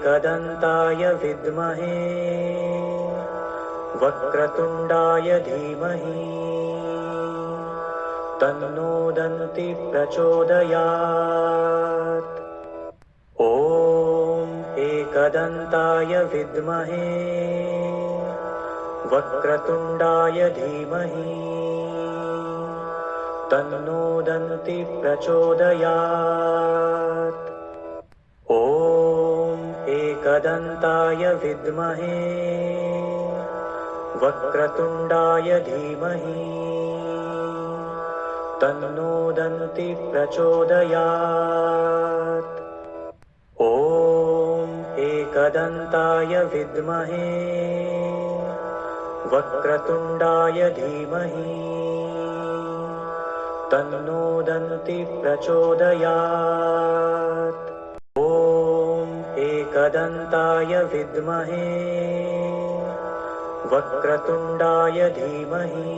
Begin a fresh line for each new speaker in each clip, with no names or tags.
एकदन्ताय विद्महे वक्रतुण्डाय धीमहि तन्नो दन्ति प्रचोदयात्। ॐ एकदन्ताय विद्महे वक्रतुण्डाय धीमहि तन्नो दन्ति प्रचोदयात्। ॐ एकदन्ताय विद्महे वक्रतुण्डाय धीमहि तन्नो दन्ति प्रचोदयात्। ॐ एकदन्ताय विद्महे वक्रतुण्डाय धीमहि तन्नो दन्ति प्रचोदयात्। ॐ एकदन्ताय विद्महे वक्रतुण्डाय धीमहि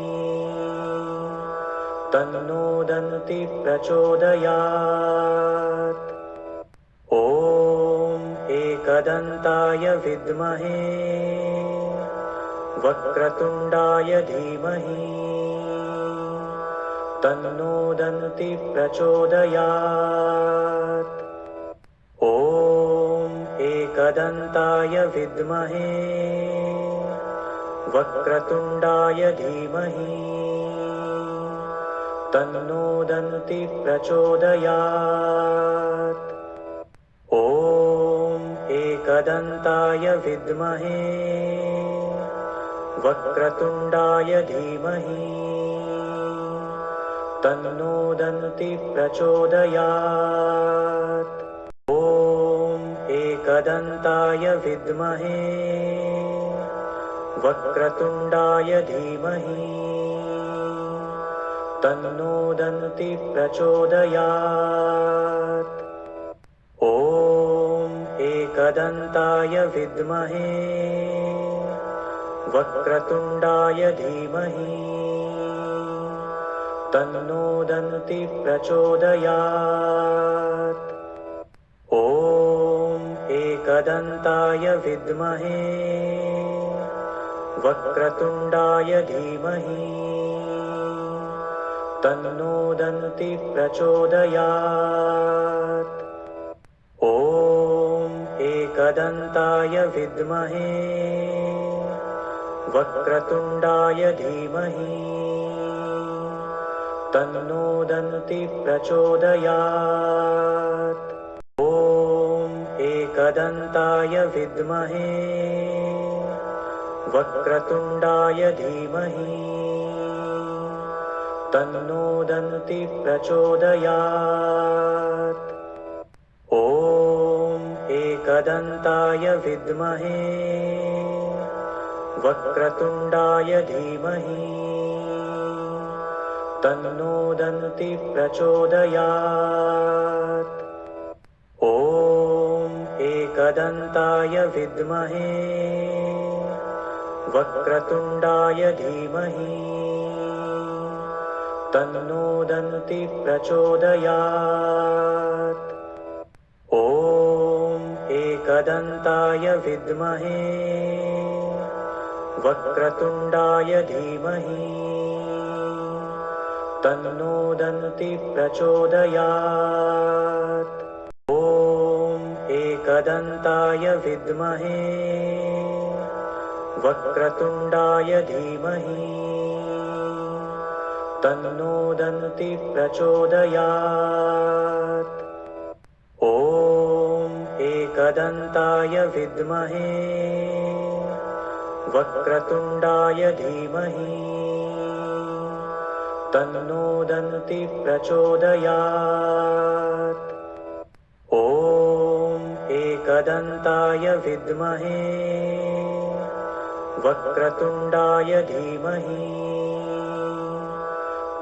तन्नो दन्ति प्रचोदयात्। ॐ एकदन्ताय विद्महे वक्रतुण्डाय धीमहि तन्नो दन्ति प्रचोदयात्। ॐ एकदन्ताय विद्महे वक्रतुण्डाय धीमहि तन्नो दन्ति प्रचोदयात्। ॐ एकदन्ताय विद्महे वक्रतुण्डाय धीमहि तन्नो दन्ति प्रचोदयात्। ॐ एकदन्ताय विद्महे वक्रतुण्डाय धीमहि तन्नो दन्ति प्रचोदयात्। ॐ एकदन्ताय विद्महे वक्रतुण्डाय धीमहि तन्नो दन्ति प्रचोदयात्। ॐ एकदन्ताय विद्महे वक्रतुण्डाय धीमहि तन्नो दन्ति प्रचोदयात्। ॐ एकदन्ताय विद्महे वक्रतुण्डाय धीमहि तन्नो दन्ति प्रचोदयात्। ॐ एकदन्ताय विद्महे वक्रतुण्डाय धीमहि तन्नो दन्ति प्रचोदयात्। ॐ एकदन्ताय विद्महे वक्रतुण्डाय धीमहि तन्नो दन्ति प्रचोदयात्। ॐ एकदन्ताय विद्महे वक्रतुण्डाय धीमहि तन्नो दन्ति प्रचोदयात्। ॐ एकदन्ताय विद्महे वक्रतुण्डाय धीमहि तन्नो दन्ति प्रचोदयात्। ॐ एकदन्ताय विद्महे वक्रतुण्डाय धीमहि तन्नो दन्ति प्रचोदयात्। ॐ एकदन्ताय विद्महे वक्रतुण्डाय धीमहि तन्नो दन्ति प्रचोदयात्। ॐ एकदन्ताय विद्महे वक्रतुण्डाय धीमहि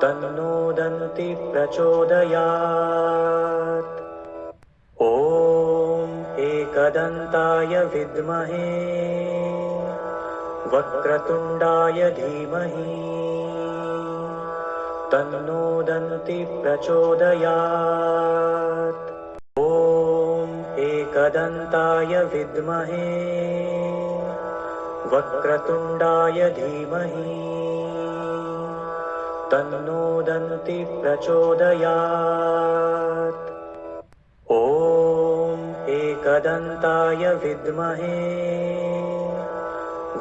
तन्नो दन्ति प्रचोदयात्। ॐ एकदन्ताय विद्महे वक्रतुण्डाय धीमहि तन्नो दन्ति प्रचोदयात्। ॐ एकदन्ताय विद्महे वक्रतुण्डाय धीमहि तन्नो दन्ति प्रचोदयात्। ॐ एकदन्ताय विद्महे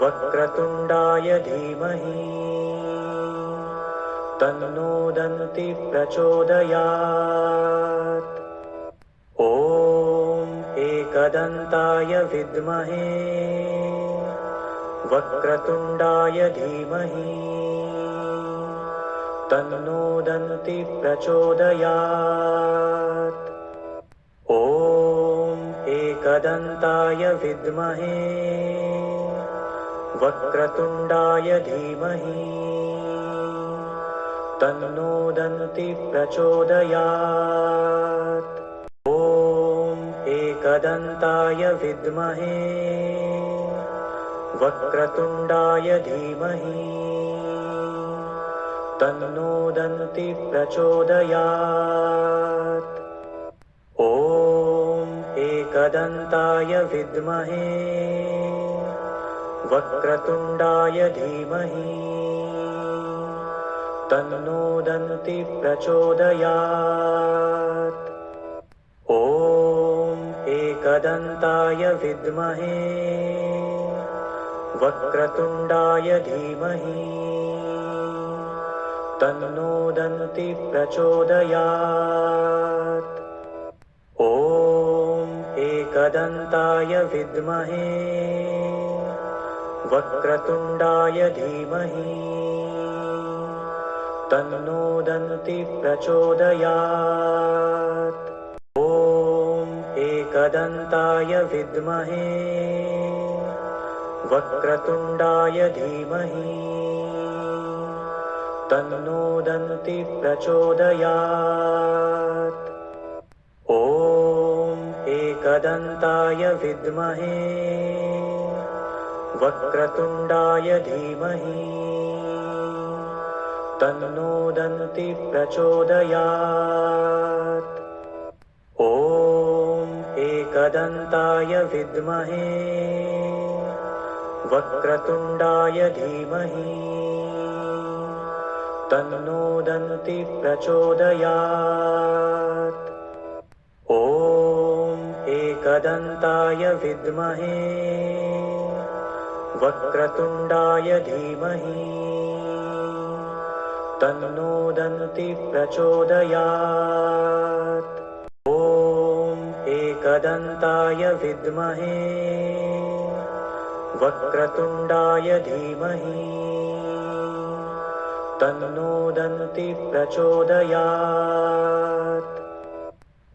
वक्रतुण्डाय धीमहि तन्नो दन्ति प्रचोदयात्। ॐ एकदन्ताय विद्महे वक्रतुण्डाय धीमहि तन्नो दन्ति प्रचोदयात्। ॐ एकदन्ताय विद्महे वक्रतुण्डाय धीमहि तन्नो दन्ति प्रचोदयात्। ॐ एकदन्ताय विद्महे वक्रतुण्डाय धीमहि तन्नो दन्ति प्रचोदयात्। ॐ एकदन्ताय विद्महे वक्रतुण्डाय धीमहि तन्नो दन्ति प्रचोदयात्। ॐ एकदन्ताय विद्महे वक्रतुण्डाय धीमहि तन्नो दन्ति प्रचोदयात्। ॐ एकदन्ताय विद्महे वक्रतुण्डाय धीमहि तन्नो दन्ति प्रचोदयात्। ॐ एकदन्ताय विद्महे वक्रतुण्डाय धीमहि तन्नो दन्ति प्रचोदयात्। ॐ एकदन्ताय विद्महे वक्रतुण्डाय धीमहि तन्नो दन्ति प्रचोदयात्। ॐ एकदन्ताय विद्महे वक्रतुण्डाय धीमहि तन्नो दन्ति प्रचोदयात्। ॐ एकदन्ताय विद्महे वक्रतुण्डाय धीमहि तन्नो दन्ति प्रचोदयात्। ॐ एकदन्ताय विद्महे वक्रतुण्डाय धीमहि तन्नो दन्ति प्रचोदयात्।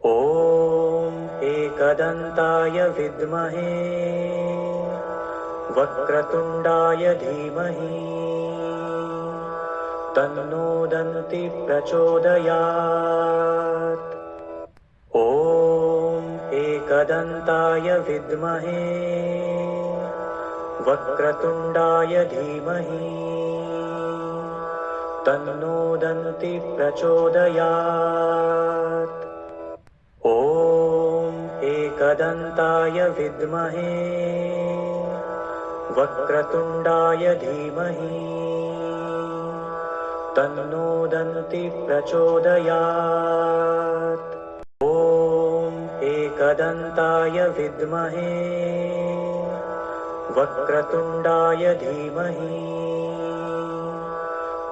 ॐ एकदन्ताय विद्महे वक्रतुण्डाय धीमहि तन्नो दन्ति प्रचोदयात्। ॐ एकदन्ताय विद्महे वक्रतुण्डाय धीमहि तन्नो दन्ति प्रचोदयात्। ॐ एकदन्ताय विद्महे वक्रतुण्डाय धीमहि तन्नो दन्ति प्रचोदयात्। ॐ एकदन्ताय विद्महे वक्रतुण्डाय धीमहि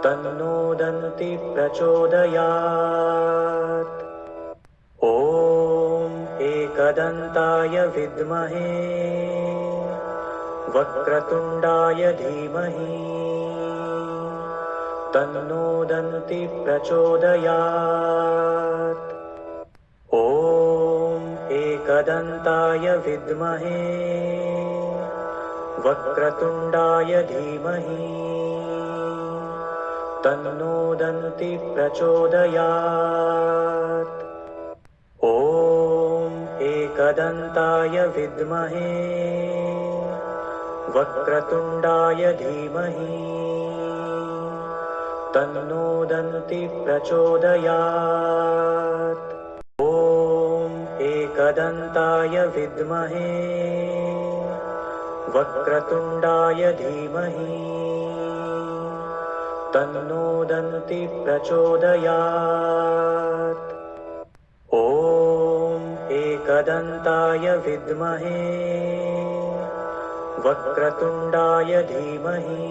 तन्नो दन्ति प्रचोदयात्। ॐ एकदन्ताय विद्महे वक्रतुण्डाय धीमहि तन्नो दन्ति प्रचोदयात्। ॐ एकदन्ताय विद्महे वक्रतुण्डाय धीमहि तन्नो दन्ति प्रचोदयात्। ॐ एकदन्ताय विद्महे वक्रतुण्डाय धीमहि तन्नो दन्ति प्रचोदयात्। ॐ एकदन्ताय विद्महे वक्रतुण्डाय धीमहि तन्नो दन्ति प्रचोदयात्। ॐ एकदन्ताय विद्महे वक्रतुण्डाय धीमहि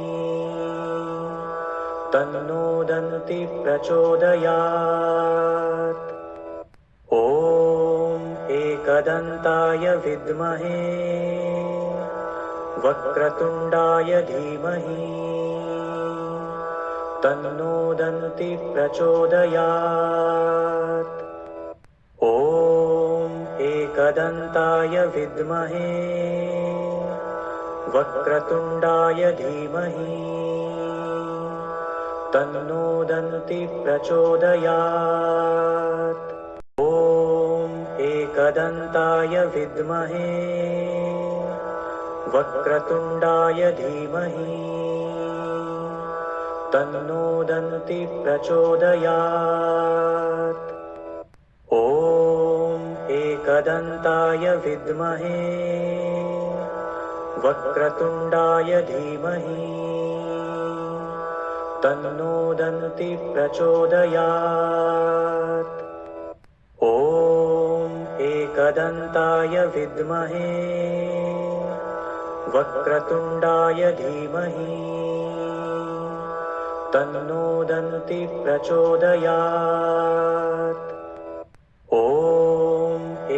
तन्नो दन्ति प्रचोदयात्। ॐ एकदन्ताय विद्महे वक्रतुण्डाय धीमहि तन्नो दन्ति प्रचोदयात्। ॐ एकदन्ताय विद्महे वक्रतुण्डाय धीमहि तन्नो दन्ति प्रचोदयात्। ॐ एकदन्ताय विद्महे वक्रतुण्डाय धीमहि तन्नो दन्ति प्रचोदयात्। ॐ एकदन्ताय विद्महे वक्रतुण्डाय धीमहि तन्नो दन्ति प्रचोदयात्। ॐ एकदन्ताय विद्महे वक्रतुण्डाय धीमहि तन्नो दन्ति प्रचोदयात्। ॐ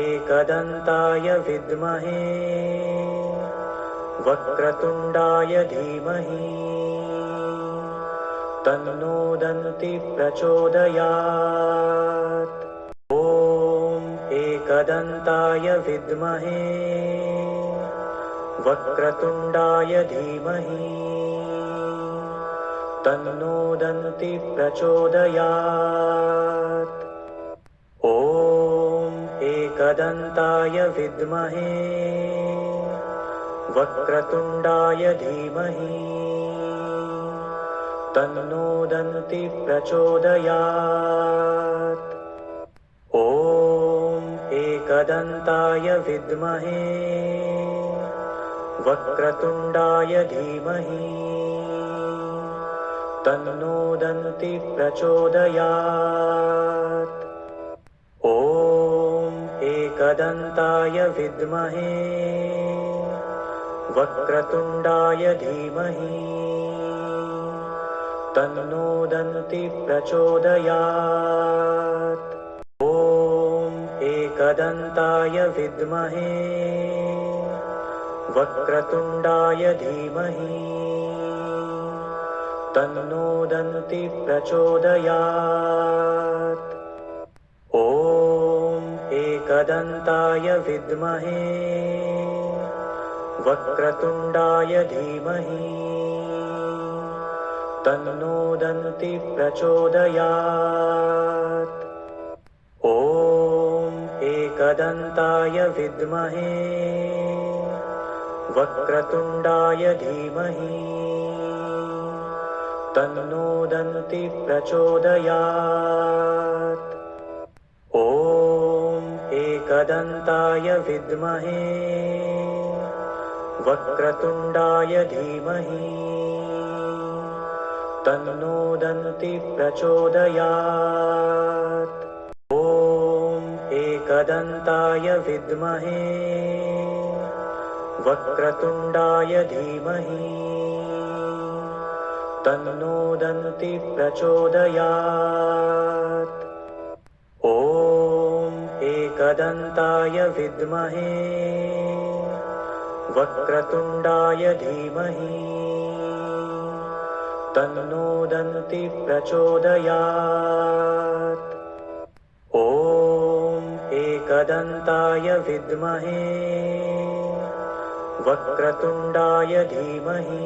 एकदन्ताय विद्महे वक्रतुण्डाय धीमहि तन्नो दन्ति प्रचोदयात्। ॐ एकदन्ताय विद्महे वक्रतुण्डाय धीमहि तन्नो दन्ति प्रचोदयात्। ॐ एकदन्ताय विद्महे वक्रतुण्डाय धीमहि तन्नो दन्ति प्रचोदयात्। ॐ एकदन्ताय विद्महे वक्रतुण्डाय धीमहि तन्नो दन्ति प्रचोदयात्। ॐ एकदन्ताय विद्महे वक्रतुण्डाय धीमहि तन्नो दन्ति प्रचोदयात्। ॐ एकदन्ताय विद्महे वक्रतुण्डाय धीमहि तन्नो दन्ति प्रचोदयात्। ॐ एकदन्ताय विद्महे वक्रतुण्डाय धीमहि तन्नो दन्ति प्रचोदयात्। ॐ एकदन्ताय विद्महे वक्रतुण्डाय धीमहि तन्नो दन्ति प्रचोदयात्। ॐ एकदन्ताय विद्महे वक्रतुण्डाय धीमहि तन्नो दन्ति प्रचोदयात्। ॐ एकदन्ताय विद्महे वक्रतुण्डाय धीमहि तन्नो दन्ति प्रचोदयात्। ॐ एकदन्ताय विद्महे वक्रतुण्डाय धीमहि तन्नो दन्ति प्रचोदयात्। ॐ एकदन्ताय विद्महे वक्रतुण्डाय धीमहि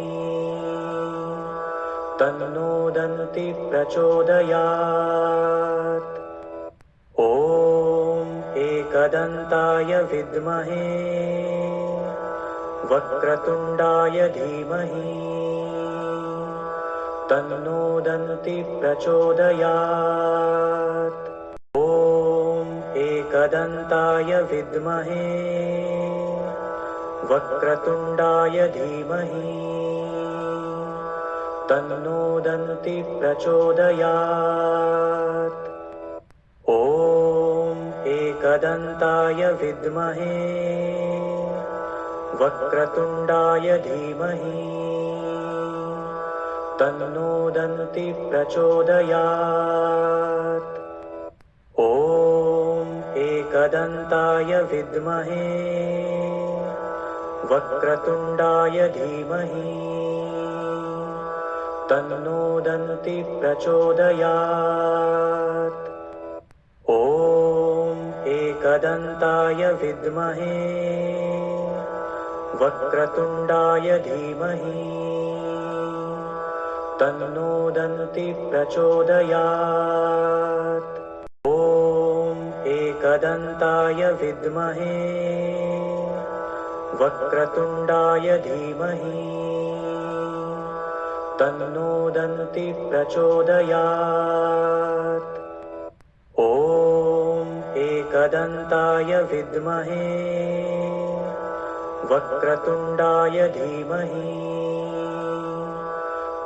तन्नो दन्ति प्रचोदयात्। ॐ एकदन्ताय विद्महे वक्रतुण्डाय धीमहि तन्नो दन्ति प्रचोदयात्। ॐ एकदन्ताय विद्महे वक्रतुण्डाय धीमहि तन्नो दन्ति प्रचोदयात्। ॐ एकदन्ताय विद्महे वक्रतुण्डाय धीमहि तन्नो दन्ति प्रचोदयात्। ॐ एकदन्ताय विद्महे वक्रतुण्डाय धीमहि तन्नो दन्ति प्रचोदयात्। ॐ एकदन्ताय विद्महे वक्रतुण्डाय धीमहि तन्नो दन्ति प्रचोदयात्। ॐ एकदन्ताय विद्महे वक्रतुण्डाय धीमहि तन्नो दन्ति प्रचोदयात्। ॐ एकदन्ताय विद्महे वक्रतुण्डाय धीमहि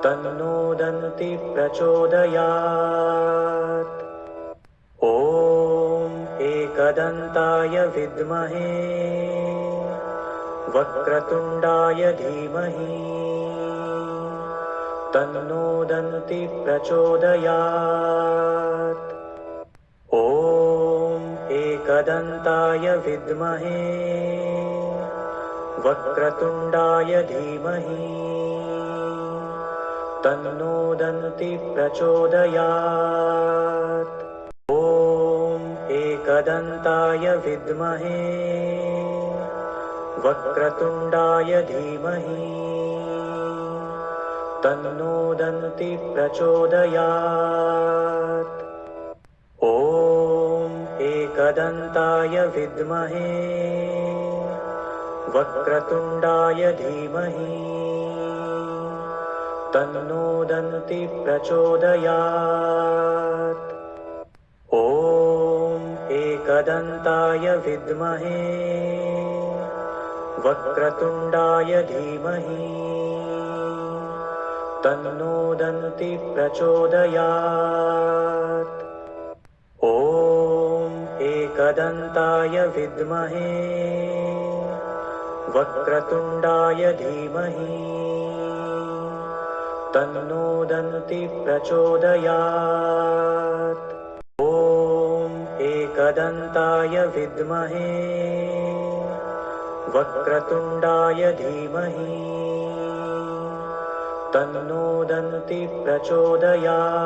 तन्नो दन्ति प्रचोदयात्। ॐ एकदन्ताय विद्महे वक्रतुण्डाय धीमहि तन्नो दन्ति प्रचोदयात्। ॐ एकदन्ताय विद्महे वक्रतुण्डाय धीमहि तन्नो दन्ति प्रचोदयात्। ॐ एकदन्ताय विद्महे वक्रतुण्डाय धीमहि तन्नो दन्ति प्रचोदयात्। ॐ एकदन्ताय विद्महे वक्रतुण्डाय धीमहि तन्नो दन्ति प्रचोदयात्। ॐ एकदन्ताय विद्महे वक्रतुण्डाय धीमहि तन्नो दन्ति प्रचोदयात्। ॐ एकदन्ताय विद्महे वक्रतुण्डाय धीमहि तन्नो दन्ति प्रचोदयात्। ॐ एकदन्ताय विद्महे वक्रतुण्डाय धीमहि तन्नो दन्ति प्रचोदयात्।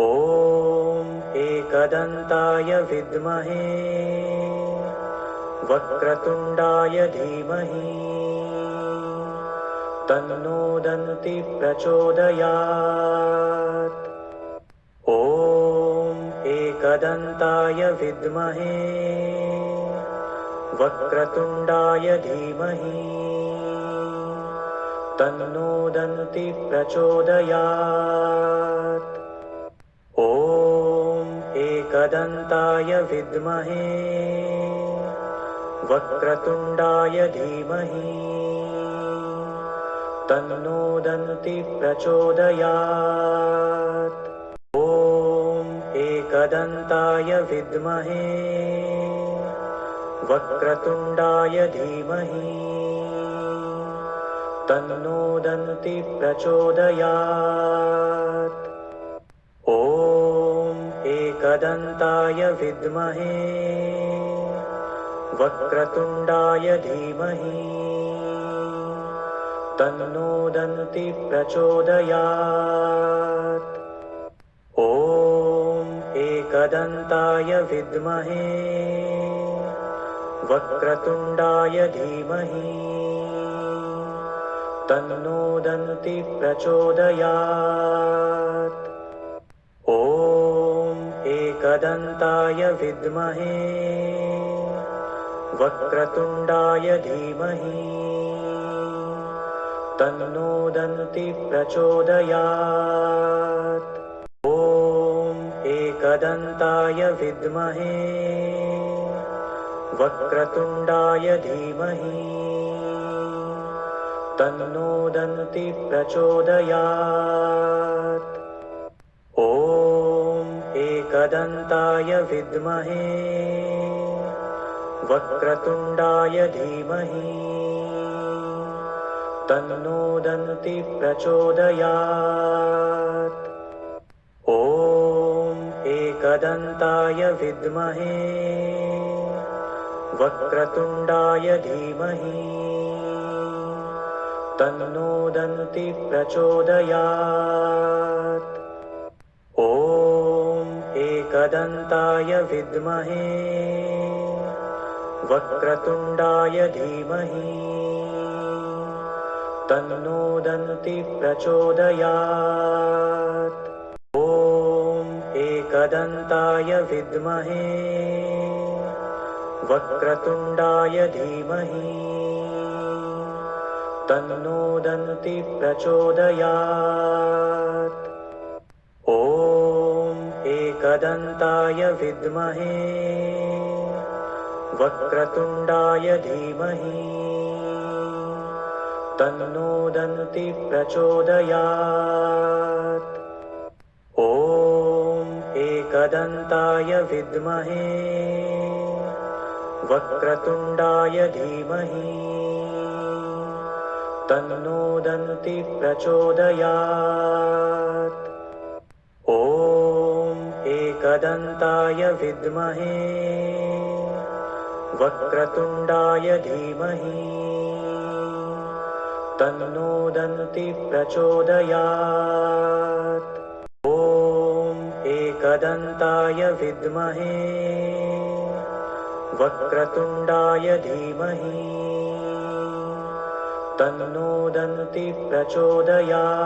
ॐ एकदन्ताय विद्महे वक्रतुण्डाय धीमहि तन्नो दन्ति प्रचोदयात्। ॐ एकदन्ताय विद्महे वक्रतुण्डाय धीमहि तन्नो दन्ति प्रचोदयात्। ॐ एकदन्ताय विद्महे वक्रतुण्डाय धीमहि तन्नो दन्ति प्रचोदयात्। ॐ एकदन्ताय विद्महे वक्रतुण्डाय धीमहि तन्नो दन्ति प्रचोदयात्। ॐ एकदन्ताय विद्महे वक्रतुण्डाय धीमहि तन्नो दन्ति प्रचोदयात्। ॐ एकदन्ताय विद्महे वक्रतुण्डाय धीमहि तन्नो दन्ति प्रचोदयात्। ॐ एकदन्ताय विद्महे वक्रतुण्डाय धीमहि तन्नो दन्ति प्रचोदयात्। ॐ एकदन्ताय विद्महे वक्रतुण्डाय धीमहि तन्नो दन्ति प्रचोदयात्। ॐ एकदन्ताय विद्महे वक्रतुण्डाय धीमहि तन्नो दन्ति प्रचोदयात्। ॐ एकदन्ताय विद्महे वक्रतुण्डाय धीमहि तन्नो दन्ति प्रचोदयात्। ॐ एकदन्ताय विद्महे वक्रतुण्डाय धीमहि तन्नो दन्ति प्रचोदयात्। ॐ एकदन्ताय विद्महे वक्रतुण्डाय धीमहि तन्नो दन्ति प्रचोदयात्। ॐ एकदन्ताय विद्महे वक्रतुण्डाय धीमहि तन्नो दन्ति प्रचोदयात्। ॐ एकदन्ताय विद्महे वक्रतुण्डाय धीमहि तन्नो दन्ति प्रचोदयात्। ॐ एकदन्ताय विद्महे वक्रतुण्डाय धीमहि तन्नो दन्ति प्रचोदयात्। ॐ एकदन्ताय विद्महे वक्रतुण्डाय धीमहि तन्नो दन्ति प्रचोदयात्।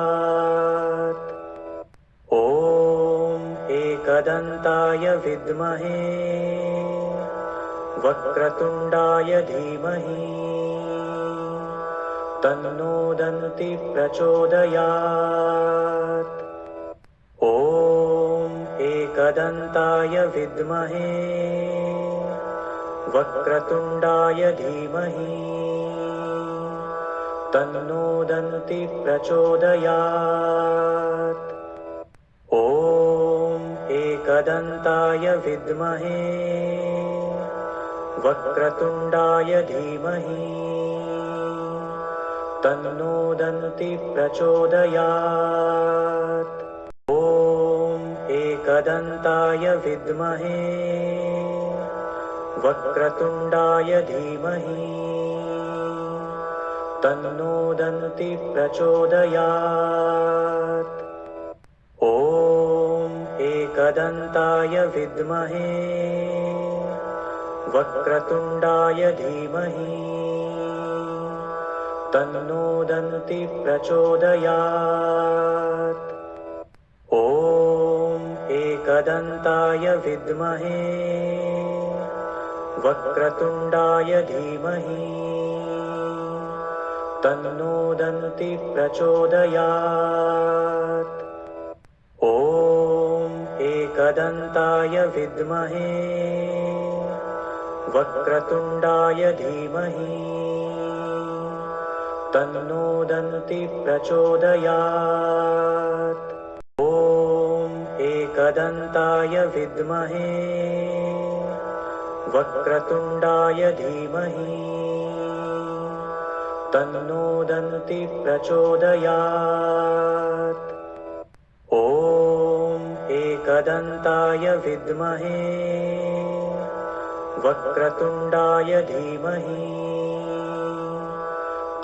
ॐ एकदन्ताय विद्महे वक्रतुण्डाय धीमहि तन्नो दन्ति प्रचोदयात्। ॐ एकदन्ताय विद्महे वक्रतुण्डाय धीमहि तन्नो दन्ति प्रचोदयात्। ॐ एकदन्ताय विद्महे वक्रतुण्डाय धीमहि तन्नो दन्ति प्रचोदयात्। ॐ एकदन्ताय विद्महे वक्रतुण्डाय धीमहि तन्नो दन्ति प्रचोदयात्। ॐ एकदन्ताय विद्महे वक्रतुण्डाय धीमहि तन्नो दन्ति प्रचोदयात्। ॐ एकदन्ताय विद्महे वक्रतुण्डाय धीमहि तन्नो दन्ति प्रचोदयात्। ॐ एकदन्ताय विद्महे वक्रतुण्डाय धीमहि तन्नो दन्ति प्रचोदयात्। ॐ एकदन्ताय विद्महे वक्रतुण्डाय धीमहि तन्नो दन्ति प्रचोदयात्। ॐ एकदन्ताय विद्महे वक्रतुण्डाय धीमहि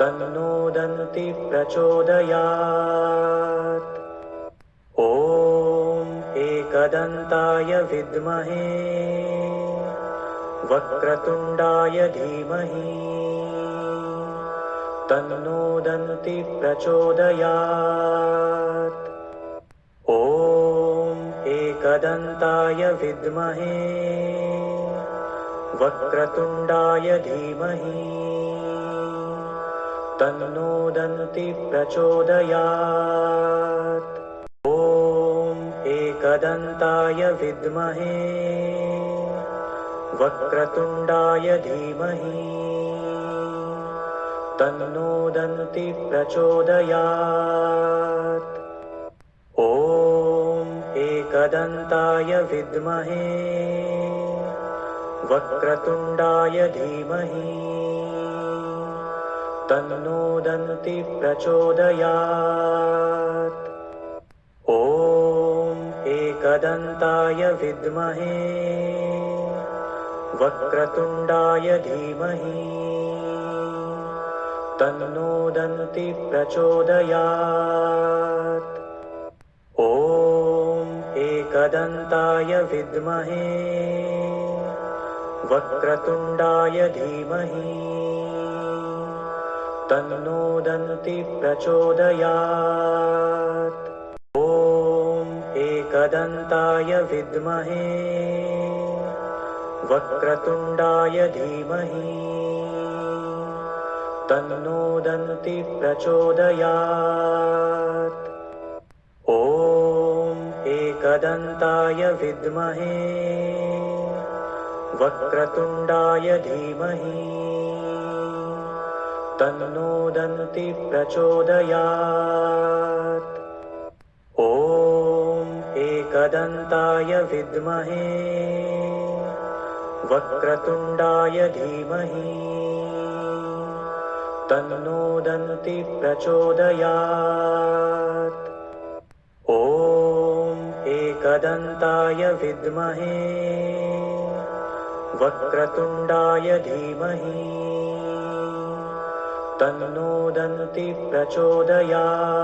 तन्नो दन्ति प्रचोदयात्। ॐ एकदन्ताय विद्महे वक्रतुण्डाय धीमहि तन्नो दन्ति प्रचोदयात्। ॐ एकदन्ताय विद्महे वक्रतुण्डाय धीमहि तन्नो दन्ति प्रचोदयात्। ॐ एकदन्ताय विद्महे वक्रतुण्डाय धीमहि तन्नो दन्ति प्रचोदयात्। ॐ एकदन्ताय विद्महे वक्रतुण्डाय धीमहि तन्नो दन्ति प्रचोदयात्। ॐ एकदन्ताय विद्महे वक्रतुण्डाय धीमहि तन्नो दन्ति प्रचोदयात्। ॐ एकदन्ताय विद्महे वक्रतुण्डाय धीमहि तन्नो दन्ति प्रचोदयात्। ॐ एकदन्ताय विद्महे वक्रतुण्डाय धीमहि तन्नो दन्ति प्रचोदयात्। ॐ एकदन्ताय विद्महे वक्रतुण्डाय धीमहि तन्नो दन्ति प्रचोदयात्। ॐ एकदन्ताय विद्महे वक्रतुण्डाय धीमहि तन्नो दन्ति प्रचोदयात्। ॐ एकदन्ताय विद्महे वक्रतुण्डाय धीमहि तन्नो दन्ति प्रचोदयात्।